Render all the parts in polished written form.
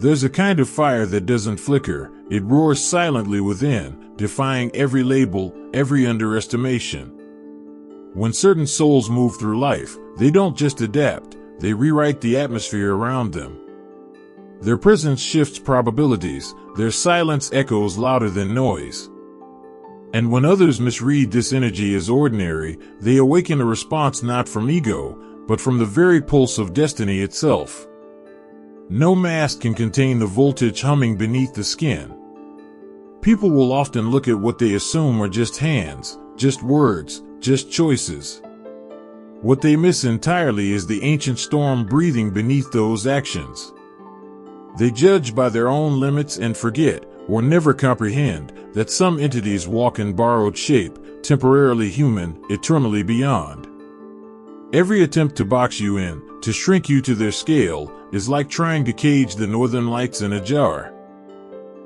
There's a kind of fire that doesn't flicker. It roars silently within, defying every label, every underestimation. When certain souls move through life, they don't just adapt, they rewrite the atmosphere around them. Their presence shifts probabilities, their silence echoes louder than noise. And when others misread this energy as ordinary, they awaken a response not from ego, but from the very pulse of destiny itself. No mask can contain the voltage humming beneath the skin. People will often look at what they assume are just hands, just words, just choices. What they miss entirely is the ancient storm breathing beneath those actions. They judge by their own limits and forget, or never comprehend, that some entities walk in borrowed shape, temporarily human, eternally beyond. Every attempt to box you in, to shrink you to their scale, is like trying to cage the northern lights in a jar.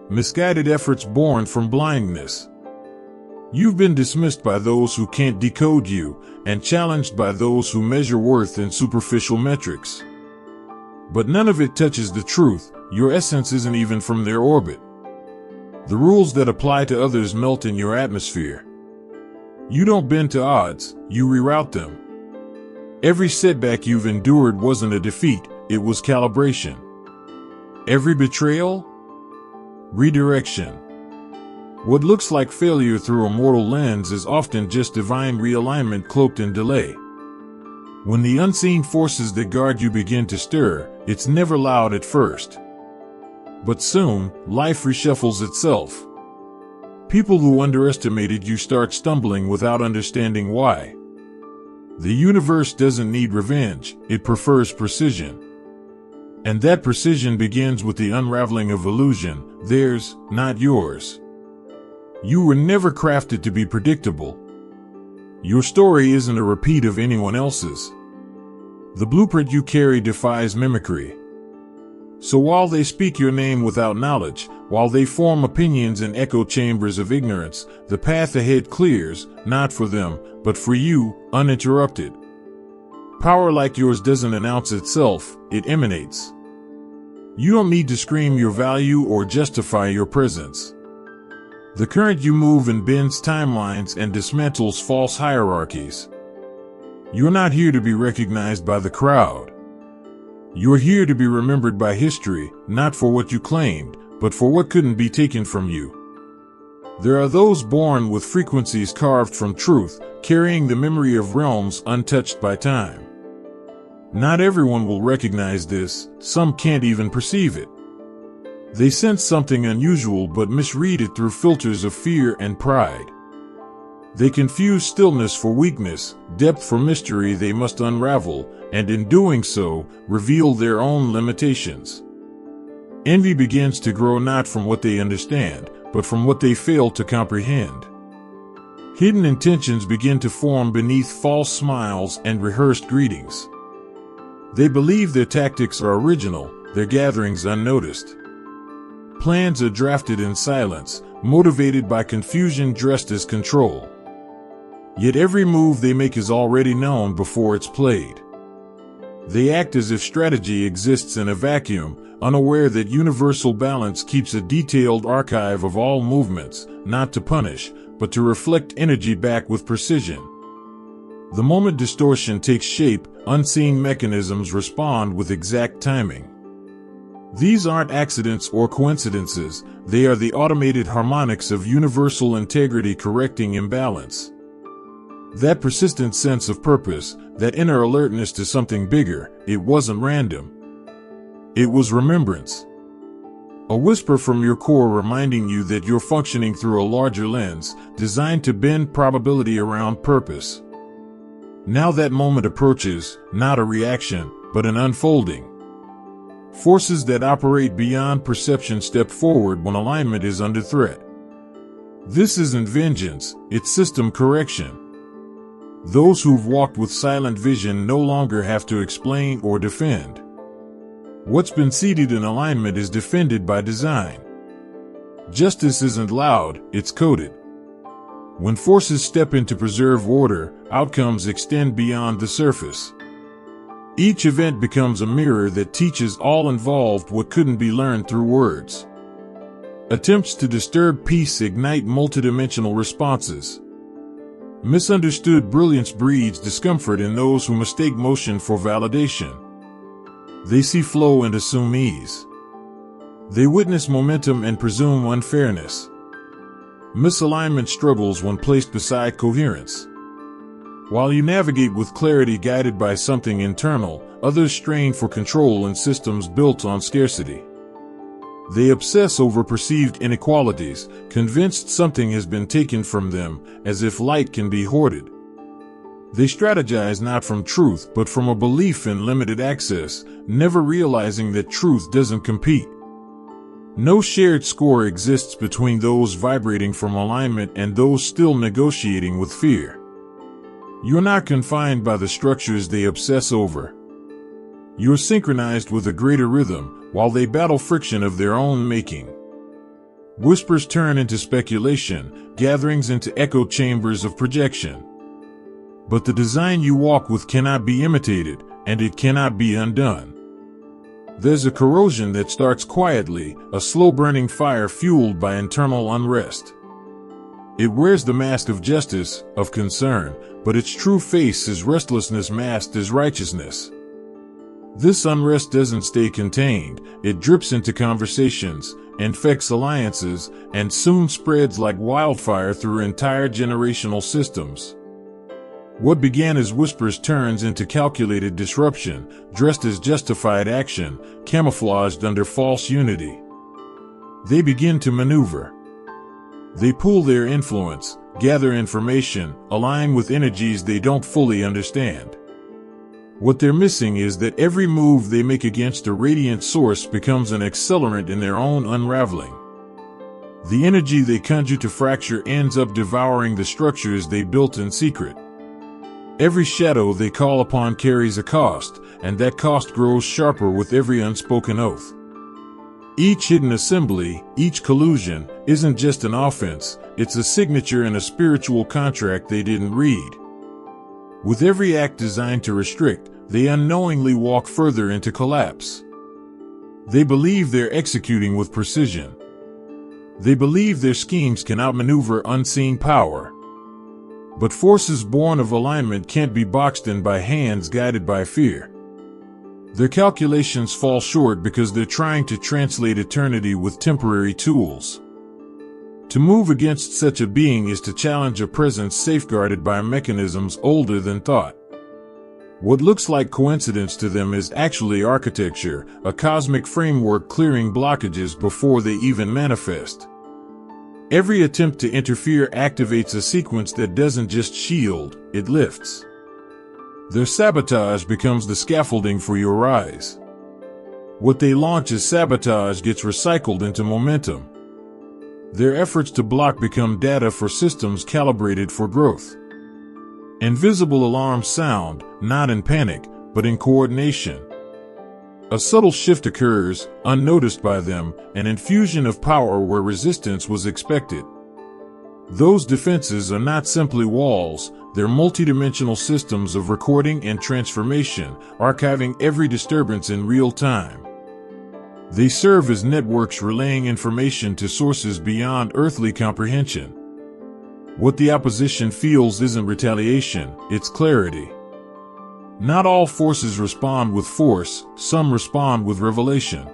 Misguided efforts born from blindness. You've been dismissed by those who can't decode you, and challenged by those who measure worth in superficial metrics. But none of it touches the truth. Your essence isn't even from their orbit. The rules that apply to others melt in your atmosphere. You don't bend to odds, you reroute them. Every setback you've endured wasn't a defeat, it was calibration. Every betrayal? Redirection. What looks like failure through a mortal lens is often just divine realignment cloaked in delay. When the unseen forces that guard you begin to stir, it's never loud at first. But soon, life reshuffles itself. People who underestimated you start stumbling without understanding why. The universe doesn't need revenge, it prefers precision. And that precision begins with the unraveling of illusion, theirs, not yours. You were never crafted to be predictable. Your story isn't a repeat of anyone else's. The blueprint you carry defies mimicry. So while they speak your name without knowledge, while they form opinions in echo chambers of ignorance, the path ahead clears, not for them, but for you, uninterrupted. Power like yours doesn't announce itself, it emanates. You don't need to scream your value or justify your presence. The current you move in bends timelines and dismantles false hierarchies. You're not here to be recognized by the crowd. You're here to be remembered by history, not for what you claimed, but for what couldn't be taken from you. There are those born with frequencies carved from truth, carrying the memory of realms untouched by time. Not everyone will recognize this, some can't even perceive it. They sense something unusual but misread it through filters of fear and pride. They confuse stillness for weakness, depth for mystery they must unravel, and in doing so, reveal their own limitations. Envy begins to grow not from what they understand, but from what they fail to comprehend. Hidden intentions begin to form beneath false smiles and rehearsed greetings. They believe their tactics are original, their gatherings unnoticed. Plans are drafted in silence, motivated by confusion dressed as control. Yet every move they make is already known before it's played. They act as if strategy exists in a vacuum, unaware that universal balance keeps a detailed archive of all movements, not to punish, but to reflect energy back with precision. The moment distortion takes shape, unseen mechanisms respond with exact timing. These aren't accidents or coincidences, they are the automated harmonics of universal integrity correcting imbalance. That persistent sense of purpose, that inner alertness to something bigger, it wasn't random. It was remembrance. A whisper from your core reminding you that you're functioning through a larger lens, designed to bend probability around purpose. Now that moment approaches, not a reaction, but an unfolding. Forces that operate beyond perception step forward when alignment is under threat. This isn't vengeance, it's system correction. Those who've walked with silent vision no longer have to explain or defend. What's been seated in alignment is defended by design. Justice isn't loud, it's coded. When forces step in to preserve order, outcomes extend beyond the surface. Each event becomes a mirror that teaches all involved what couldn't be learned through words. Attempts to disturb peace ignite multidimensional responses. Misunderstood brilliance breeds discomfort in those who mistake motion for validation. They see flow and assume ease. They witness momentum and presume unfairness. Misalignment struggles when placed beside coherence. While you navigate with clarity guided by something internal, others strain for control in systems built on scarcity. They obsess over perceived inequalities, convinced something has been taken from them, as if light can be hoarded. They strategize not from truth but from a belief in limited access, never realizing that truth doesn't compete. No shared score exists between those vibrating from alignment and those still negotiating with fear. You're not confined by the structures they obsess over. You're synchronized with a greater rhythm, while they battle friction of their own making. Whispers turn into speculation, gatherings into echo chambers of projection. But the design you walk with cannot be imitated, and it cannot be undone. There's a corrosion that starts quietly, a slow-burning fire fueled by internal unrest. It wears the mask of justice, of concern, but its true face is restlessness masked as righteousness. This unrest doesn't stay contained, it drips into conversations, infects alliances, and soon spreads like wildfire through entire generational systems. What began as whispers turns into calculated disruption, dressed as justified action, camouflaged under false unity. They begin to maneuver. They pool their influence, gather information, align with energies they don't fully understand. What they're missing is that every move they make against a radiant source becomes an accelerant in their own unraveling. The energy they conjure to fracture ends up devouring the structures they built in secret. Every shadow they call upon carries a cost, and that cost grows sharper with every unspoken oath. Each hidden assembly, each collusion, isn't just an offense, it's a signature in a spiritual contract they didn't read. With every act designed to restrict, they unknowingly walk further into collapse. They believe they're executing with precision. They believe their schemes can outmaneuver unseen power. But forces born of alignment can't be boxed in by hands guided by fear. Their calculations fall short because they're trying to translate eternity with temporary tools. To move against such a being is to challenge a presence safeguarded by mechanisms older than thought. What looks like coincidence to them is actually architecture, a cosmic framework clearing blockages before they even manifest. Every attempt to interfere activates a sequence that doesn't just shield, it lifts. Their sabotage becomes the scaffolding for your rise. What they launch as sabotage gets recycled into momentum. Their efforts to block become data for systems calibrated for growth. Invisible alarms sound, not in panic, but in coordination. A subtle shift occurs, unnoticed by them, an infusion of power where resistance was expected. Those defenses are not simply walls, they're multidimensional systems of recording and transformation, archiving every disturbance in real time. They serve as networks relaying information to sources beyond earthly comprehension. What the opposition feels isn't retaliation, it's clarity. Not all forces respond with force, some respond with revelation.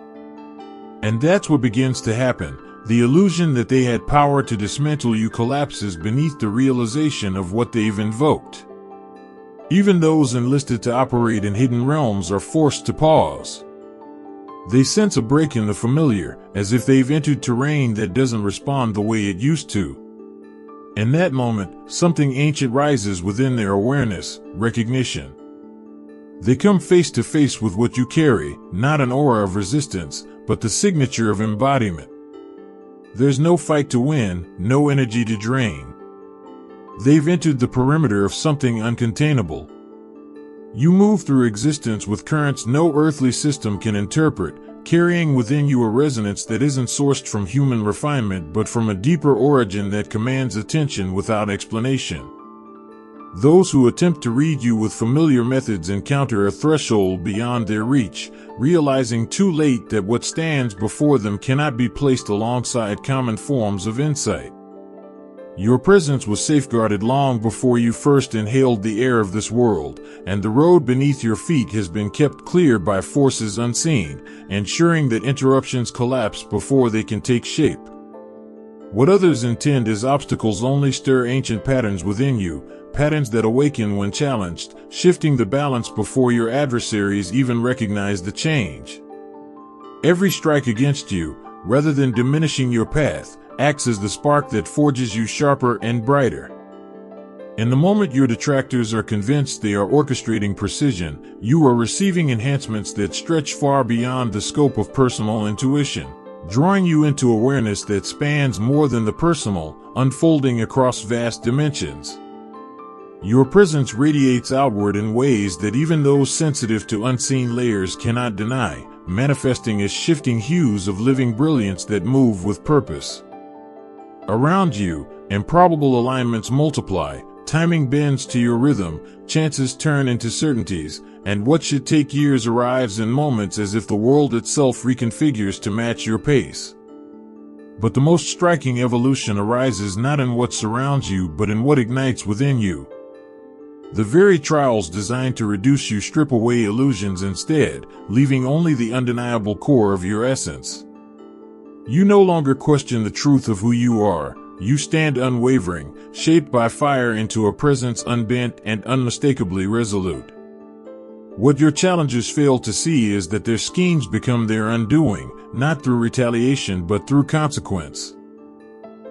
And that's what begins to happen. The illusion that they had power to dismantle you collapses beneath the realization of what they've invoked. Even those enlisted to operate in hidden realms are forced to pause. They sense a break in the familiar, as if they've entered terrain that doesn't respond the way it used to. In that moment, something ancient rises within their awareness, recognition. They come face to face with what you carry, not an aura of resistance, but the signature of embodiment. There's no fight to win, no energy to drain. They've entered the perimeter of something uncontainable. You move through existence with currents no earthly system can interpret, carrying within you a resonance that isn't sourced from human refinement but from a deeper origin that commands attention without explanation. Those who attempt to read you with familiar methods encounter a threshold beyond their reach, realizing too late that what stands before them cannot be placed alongside common forms of insight. Your presence was safeguarded long before you first inhaled the air of this world, and the road beneath your feet has been kept clear by forces unseen, ensuring that interruptions collapse before they can take shape. What others intend as obstacles only stir ancient patterns within you, patterns that awaken when challenged, shifting the balance before your adversaries even recognize the change. Every strike against you, rather than diminishing your path, acts as the spark that forges you sharper and brighter. In the moment your detractors are convinced they are orchestrating precision, you are receiving enhancements that stretch far beyond the scope of personal intuition, drawing you into awareness that spans more than the personal, unfolding across vast dimensions. Your presence radiates outward in ways that even those sensitive to unseen layers cannot deny, manifesting as shifting hues of living brilliance that move with purpose. Around you, improbable alignments multiply, timing bends to your rhythm, chances turn into certainties, and what should take years arrives in moments as if the world itself reconfigures to match your pace. But the most striking evolution arises not in what surrounds you but in what ignites within you. The very trials designed to reduce you strip away illusions instead, leaving only the undeniable core of your essence. You no longer question the truth of who you are. You stand unwavering, shaped by fire into a presence unbent and unmistakably resolute. What your challengers fail to see is that their schemes become their undoing, not through retaliation but through consequence.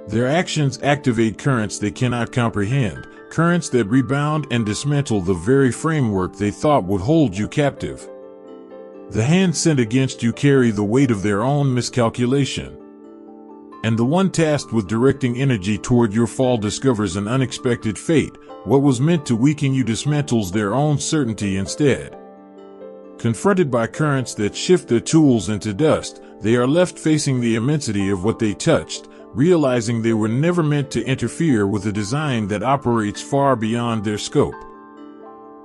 Their actions activate currents they cannot comprehend, currents that rebound and dismantle the very framework they thought would hold you captive. The hands sent against you carry the weight of their own miscalculation. And the one tasked with directing energy toward your fall discovers an unexpected fate. What was meant to weaken you dismantles their own certainty instead. Confronted by currents that shift their tools into dust, they are left facing the immensity of what they touched, realizing they were never meant to interfere with a design that operates far beyond their scope.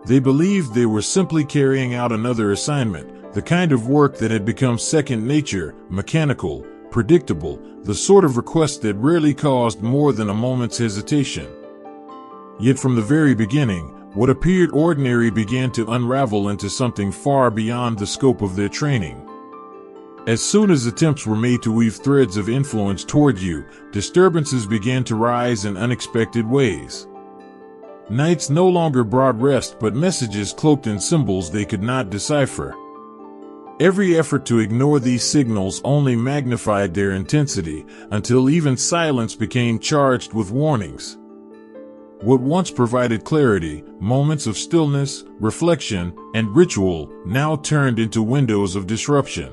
They believed they were simply carrying out another assignment, the kind of work that had become second nature, mechanical, predictable, the sort of request that rarely caused more than a moment's hesitation. Yet from the very beginning, what appeared ordinary began to unravel into something far beyond the scope of their training. As soon as attempts were made to weave threads of influence toward you, disturbances began to rise in unexpected ways. Nights no longer brought rest but messages cloaked in symbols they could not decipher. Every effort to ignore these signals only magnified their intensity, until even silence became charged with warnings. What once provided clarity, moments of stillness, reflection, and ritual, now turned into windows of disruption.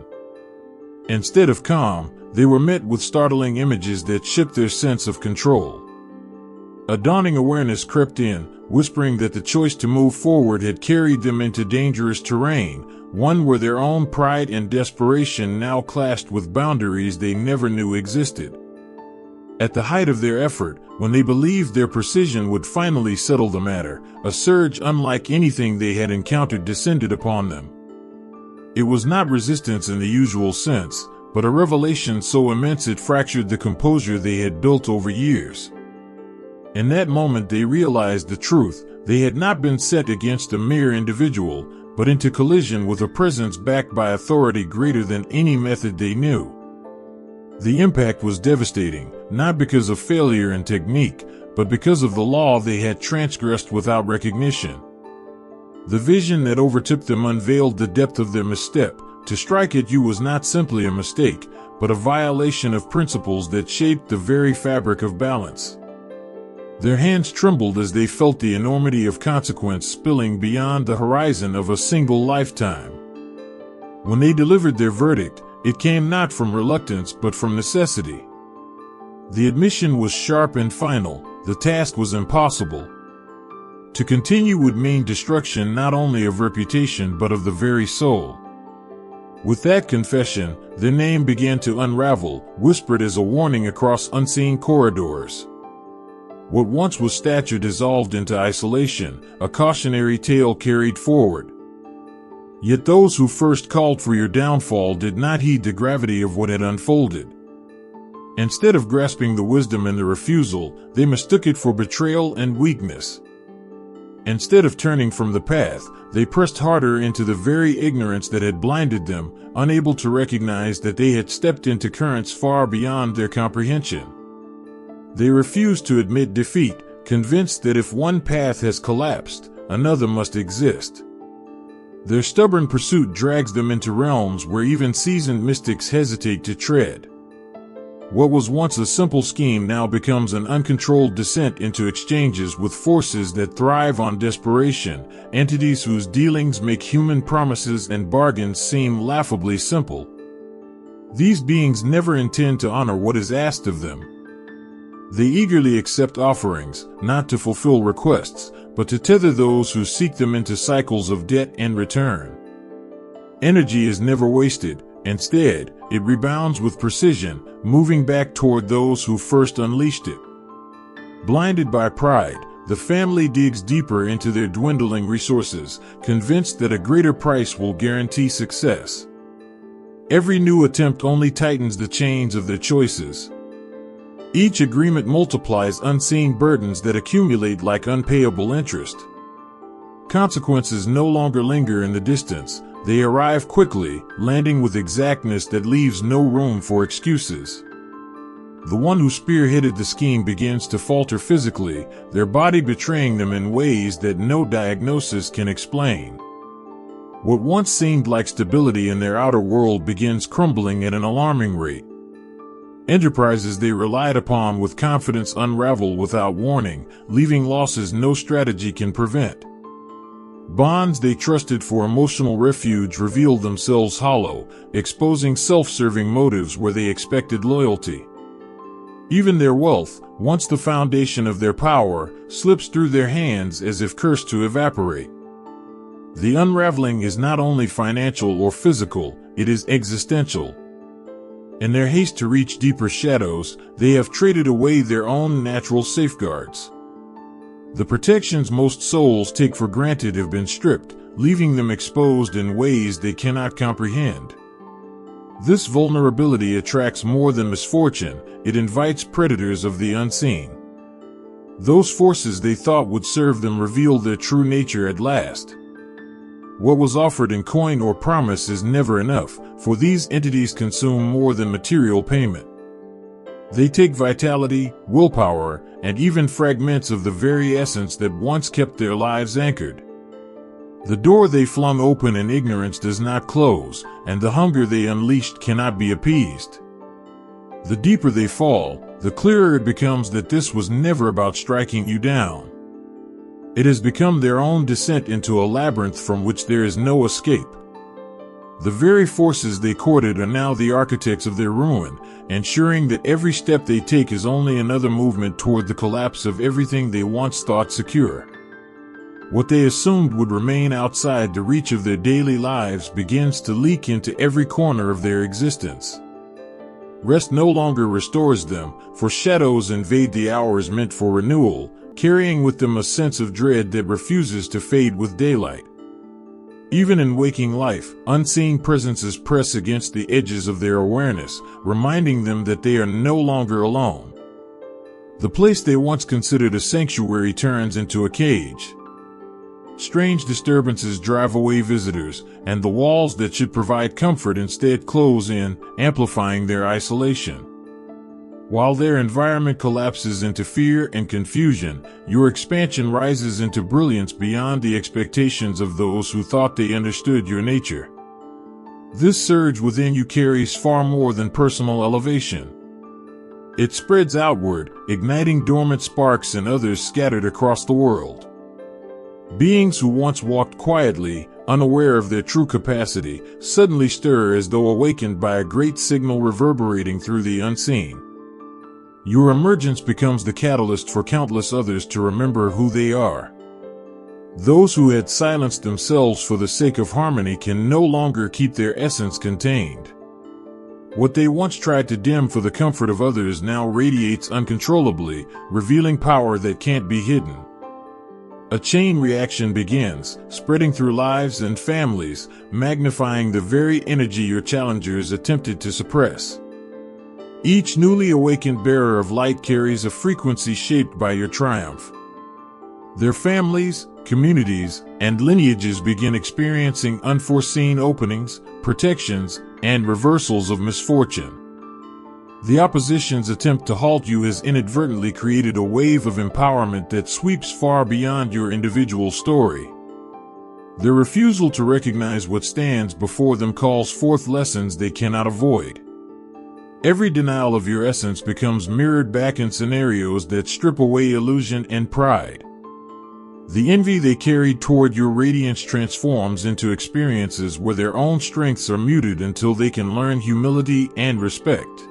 Instead of calm, they were met with startling images that shook their sense of control. A dawning awareness crept in, whispering that the choice to move forward had carried them into dangerous terrain, one where their own pride and desperation now clashed with boundaries they never knew existed. At the height of their effort, when they believed their precision would finally settle the matter, a surge unlike anything they had encountered descended upon them. It was not resistance in the usual sense, but a revelation so immense it fractured the composure they had built over years. In that moment they realized the truth: they had not been set against a mere individual, but into collision with a presence backed by authority greater than any method they knew. The impact was devastating, not because of failure in technique, but because of the law they had transgressed without recognition. The vision that overtook them unveiled the depth of their misstep. To strike at you was not simply a mistake, but a violation of principles that shaped the very fabric of balance. Their hands trembled as they felt the enormity of consequence spilling beyond the horizon of a single lifetime. When they delivered their verdict, it came not from reluctance but from necessity. The admission was sharp and final: the task was impossible. To continue would mean destruction not only of reputation but of the very soul. With that confession, their name began to unravel, whispered as a warning across unseen corridors. What once was stature dissolved into isolation, a cautionary tale carried forward. Yet those who first called for your downfall did not heed the gravity of what had unfolded. Instead of grasping the wisdom in the refusal, they mistook it for betrayal and weakness. Instead of turning from the path, they pressed harder into the very ignorance that had blinded them, unable to recognize that they had stepped into currents far beyond their comprehension. They refused to admit defeat, convinced that if one path has collapsed, another must exist. Their stubborn pursuit drags them into realms where even seasoned mystics hesitate to tread. What was once a simple scheme now becomes an uncontrolled descent into exchanges with forces that thrive on desperation, entities whose dealings make human promises and bargains seem laughably simple. These beings never intend to honor what is asked of them. They eagerly accept offerings, not to fulfill requests, but to tether those who seek them into cycles of debt and return. Energy is never wasted. Instead, it rebounds with precision, moving back toward those who first unleashed it. Blinded by pride, the family digs deeper into their dwindling resources, convinced that a greater price will guarantee success. Every new attempt only tightens the chains of their choices. Each agreement multiplies unseen burdens that accumulate like unpayable interest. Consequences no longer linger in the distance. They arrive quickly, landing with exactness that leaves no room for excuses. The one who spearheaded the scheme begins to falter physically, their body betraying them in ways that no diagnosis can explain. What once seemed like stability in their outer world begins crumbling at an alarming rate. Enterprises they relied upon with confidence unravel without warning, leaving losses no strategy can prevent. Bonds they trusted for emotional refuge reveal themselves hollow, exposing self-serving motives where they expected loyalty. Even their wealth, once the foundation of their power, slips through their hands as if cursed to evaporate. The unraveling is not only financial or physical, it is existential. In their haste to reach deeper shadows, they have traded away their own natural safeguards. The protections most souls take for granted have been stripped, leaving them exposed in ways they cannot comprehend. This vulnerability attracts more than misfortune, it invites predators of the unseen. Those forces they thought would serve them reveal their true nature at last. What was offered in coin or promise is never enough, for these entities consume more than material payment. They take vitality, willpower, and even fragments of the very essence that once kept their lives anchored. The door they flung open in ignorance does not close, and the hunger they unleashed cannot be appeased. The deeper they fall, the clearer it becomes that this was never about striking you down. It has become their own descent into a labyrinth from which there is no escape. The very forces they courted are now the architects of their ruin, ensuring that every step they take is only another movement toward the collapse of everything they once thought secure. What they assumed would remain outside the reach of their daily lives begins to leak into every corner of their existence. Rest no longer restores them, for shadows invade the hours meant for renewal, carrying with them a sense of dread that refuses to fade with daylight. Even in waking life, unseen presences press against the edges of their awareness, reminding them that they are no longer alone. The place they once considered a sanctuary turns into a cage. Strange disturbances drive away visitors, and the walls that should provide comfort instead close in, amplifying their isolation. While their environment collapses into fear and confusion, your expansion rises into brilliance beyond the expectations of those who thought they understood your nature. This surge within you carries far more than personal elevation. It spreads outward, igniting dormant sparks in others scattered across the world. Beings who once walked quietly, unaware of their true capacity, suddenly stir as though awakened by a great signal reverberating through the unseen. Your emergence becomes the catalyst for countless others to remember who they are. Those who had silenced themselves for the sake of harmony can no longer keep their essence contained. What they once tried to dim for the comfort of others now radiates uncontrollably, revealing power that can't be hidden. A chain reaction begins, spreading through lives and families, magnifying the very energy your challengers attempted to suppress. Each newly awakened bearer of light carries a frequency shaped by your triumph. Their families, communities, and lineages begin experiencing unforeseen openings, protections, and reversals of misfortune. The opposition's attempt to halt you has inadvertently created a wave of empowerment that sweeps far beyond your individual story. Their refusal to recognize what stands before them calls forth lessons they cannot avoid. Every denial of your essence becomes mirrored back in scenarios that strip away illusion and pride. The envy they carried toward your radiance transforms into experiences where their own strengths are muted until they can learn humility and respect.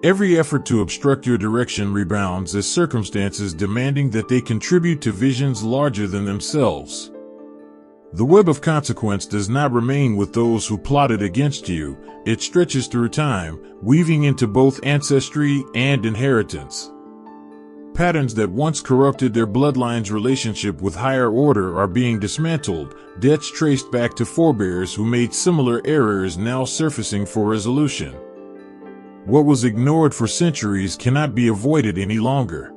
Every effort to obstruct your direction rebounds as circumstances demanding that they contribute to visions larger than themselves. The web of consequence does not remain with those who plotted against you, it stretches through time, weaving into both ancestry and inheritance. Patterns that once corrupted their bloodline's relationship with higher order are being dismantled, debts traced back to forebears who made similar errors now surfacing for resolution. What was ignored for centuries cannot be avoided any longer.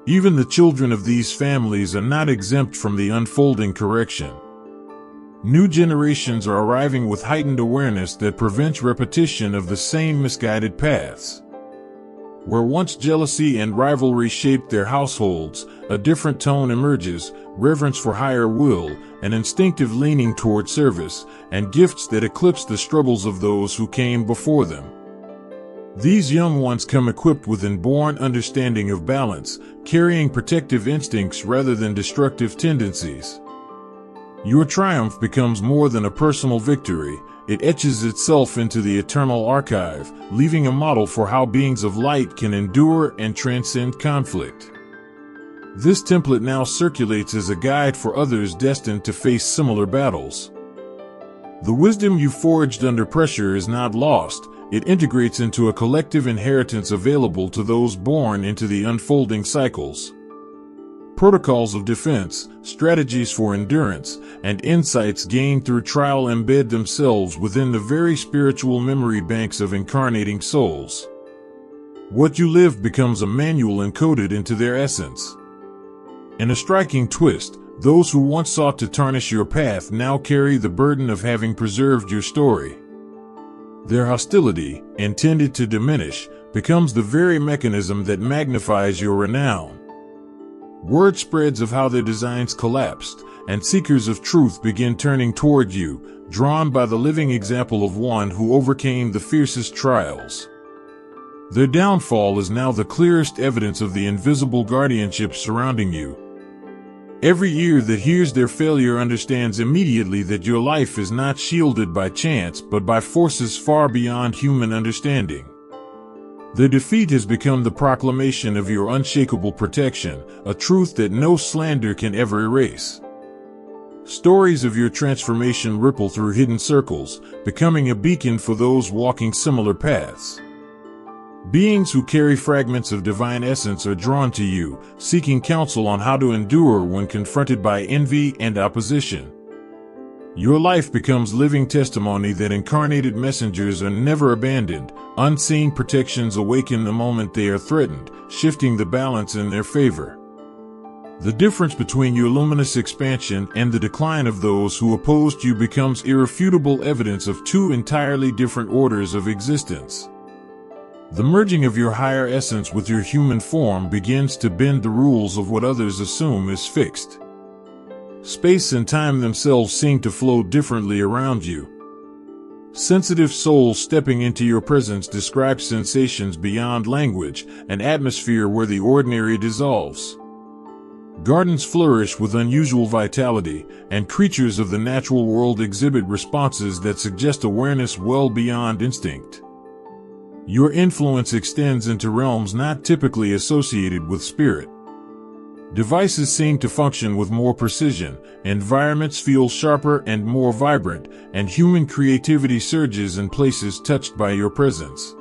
Even the children of these families are not exempt from the unfolding correction. New generations are arriving with heightened awareness that prevents repetition of the same misguided paths. Where once jealousy and rivalry shaped their households, a different tone emerges, reverence for higher will, an instinctive leaning toward service, and gifts that eclipse the struggles of those who came before them. These young ones come equipped with inborn understanding of balance, carrying protective instincts rather than destructive tendencies. Your triumph becomes more than a personal victory. It etches itself into the eternal archive, leaving a model for how beings of light can endure and transcend conflict. This template now circulates as a guide for others destined to face similar battles. The wisdom you forged under pressure is not lost. It integrates into a collective inheritance available to those born into the unfolding cycles. Protocols of defense, strategies for endurance, and insights gained through trial embed themselves within the very spiritual memory banks of incarnating souls. What you live becomes a manual encoded into their essence. In a striking twist, those who once sought to tarnish your path now carry the burden of having preserved your story. Their hostility, intended to diminish, becomes the very mechanism that magnifies your renown. Word spreads of how their designs collapsed, and seekers of truth begin turning toward you, drawn by the living example of one who overcame the fiercest trials. Their downfall is now the clearest evidence of the invisible guardianship surrounding you. Every ear that hears their failure understands immediately that your life is not shielded by chance but by forces far beyond human understanding. Their defeat has become the proclamation of your unshakable protection, a truth that no slander can ever erase. Stories of your transformation ripple through hidden circles, becoming a beacon for those walking similar paths. Beings who carry fragments of divine essence are drawn to you, seeking counsel on how to endure when confronted by envy and opposition. Your life becomes living testimony that incarnated messengers are never abandoned. Unseen protections awaken the moment they are threatened, shifting the balance in their favor. The difference between your luminous expansion and the decline of those who opposed you becomes irrefutable evidence of two entirely different orders of existence. The merging of your higher essence with your human form begins to bend the rules of what others assume is fixed. Space and time themselves seem to flow differently around you. Sensitive souls stepping into your presence describe sensations beyond language, an atmosphere where the ordinary dissolves. Gardens flourish with unusual vitality, and creatures of the natural world exhibit responses that suggest awareness well beyond instinct. Your influence extends into realms not typically associated with spirit. Devices seem to function with more precision, environments feel sharper and more vibrant, and human creativity surges in places touched by your presence.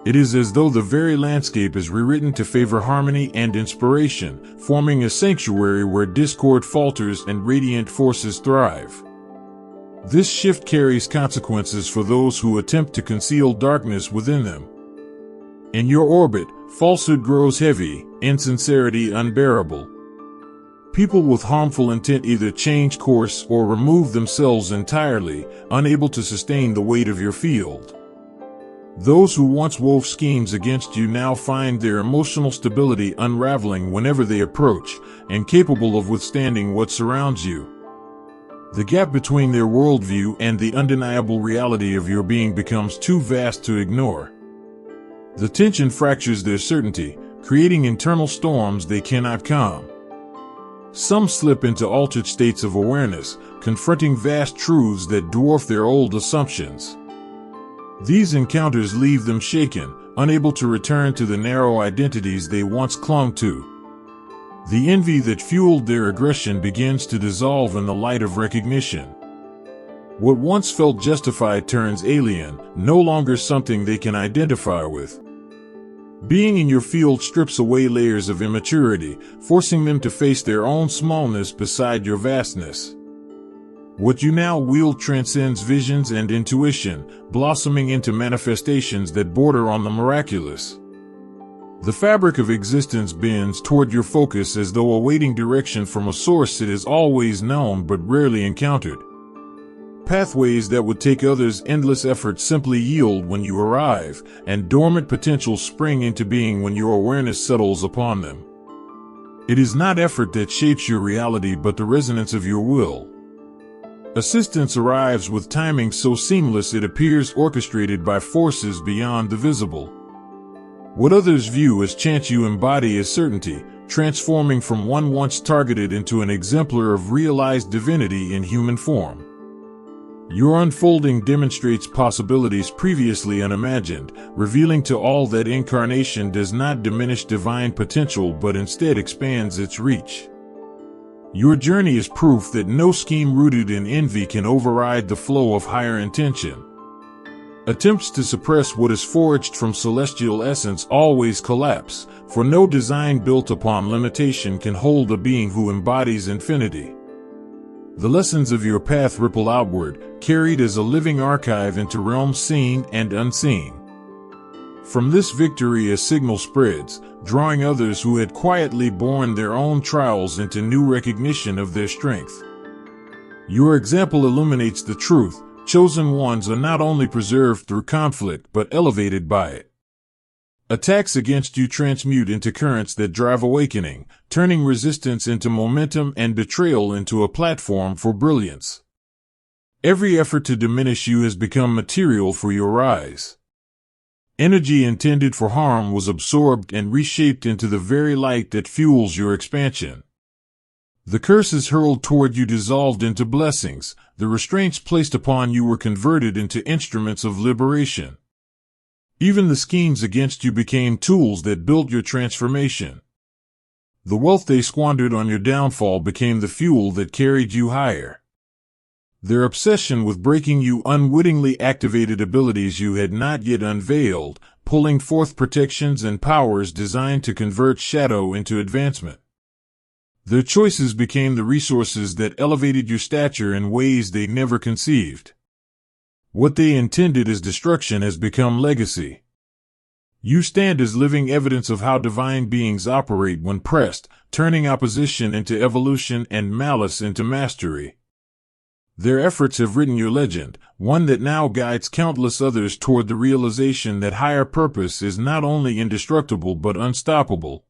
It is as though the very landscape is rewritten to favor harmony and inspiration, forming a sanctuary where discord falters and radiant forces thrive. This shift carries consequences for those who attempt to conceal darkness within them. In your orbit, falsehood grows heavy, insincerity unbearable. People with harmful intent either change course or remove themselves entirely, unable to sustain the weight of your field. Those who once wove schemes against you now find their emotional stability unraveling whenever they approach, incapable of withstanding what surrounds you. The gap between their worldview and the undeniable reality of your being becomes too vast to ignore. The tension fractures their certainty, creating internal storms they cannot calm. Some slip into altered states of awareness, confronting vast truths that dwarf their old assumptions. These encounters leave them shaken, unable to return to the narrow identities they once clung to. The envy that fueled their aggression begins to dissolve in the light of recognition. What once felt justified turns alien, no longer something they can identify with. Being in your field strips away layers of immaturity, forcing them to face their own smallness beside your vastness. What you now wield transcends visions and intuition, blossoming into manifestations that border on the miraculous. The fabric of existence bends toward your focus as though awaiting direction from a source it has always known but rarely encountered. Pathways that would take others endless effort simply yield when you arrive, and dormant potentials spring into being when your awareness settles upon them. It is not effort that shapes your reality but the resonance of your will. Assistance arrives with timing so seamless it appears orchestrated by forces beyond the visible. What others view as chance you embody as certainty, transforming from one once targeted into an exemplar of realized divinity in human form. Your unfolding demonstrates possibilities previously unimagined, revealing to all that incarnation does not diminish divine potential but instead expands its reach. Your journey is proof that no scheme rooted in envy can override the flow of higher intention. Attempts to suppress what is forged from celestial essence always collapse, for no design built upon limitation can hold a being who embodies infinity. The lessons of your path ripple outward, carried as a living archive into realms seen and unseen. From this victory a signal spreads, drawing others who had quietly borne their own trials into new recognition of their strength. Your example illuminates the truth. Chosen ones are not only preserved through conflict but elevated by it. Attacks against you transmute into currents that drive awakening, turning resistance into momentum and betrayal into a platform for brilliance. Every effort to diminish you has become material for your rise. Energy intended for harm was absorbed and reshaped into the very light that fuels your expansion. The curses hurled toward you dissolved into blessings, the restraints placed upon you were converted into instruments of liberation. Even the schemes against you became tools that built your transformation. The wealth they squandered on your downfall became the fuel that carried you higher. Their obsession with breaking you unwittingly activated abilities you had not yet unveiled, pulling forth protections and powers designed to convert shadow into advancement. Their choices became the resources that elevated your stature in ways they never conceived. What they intended as destruction has become legacy. You stand as living evidence of how divine beings operate when pressed, turning opposition into evolution and malice into mastery. Their efforts have written your legend, one that now guides countless others toward the realization that higher purpose is not only indestructible but unstoppable.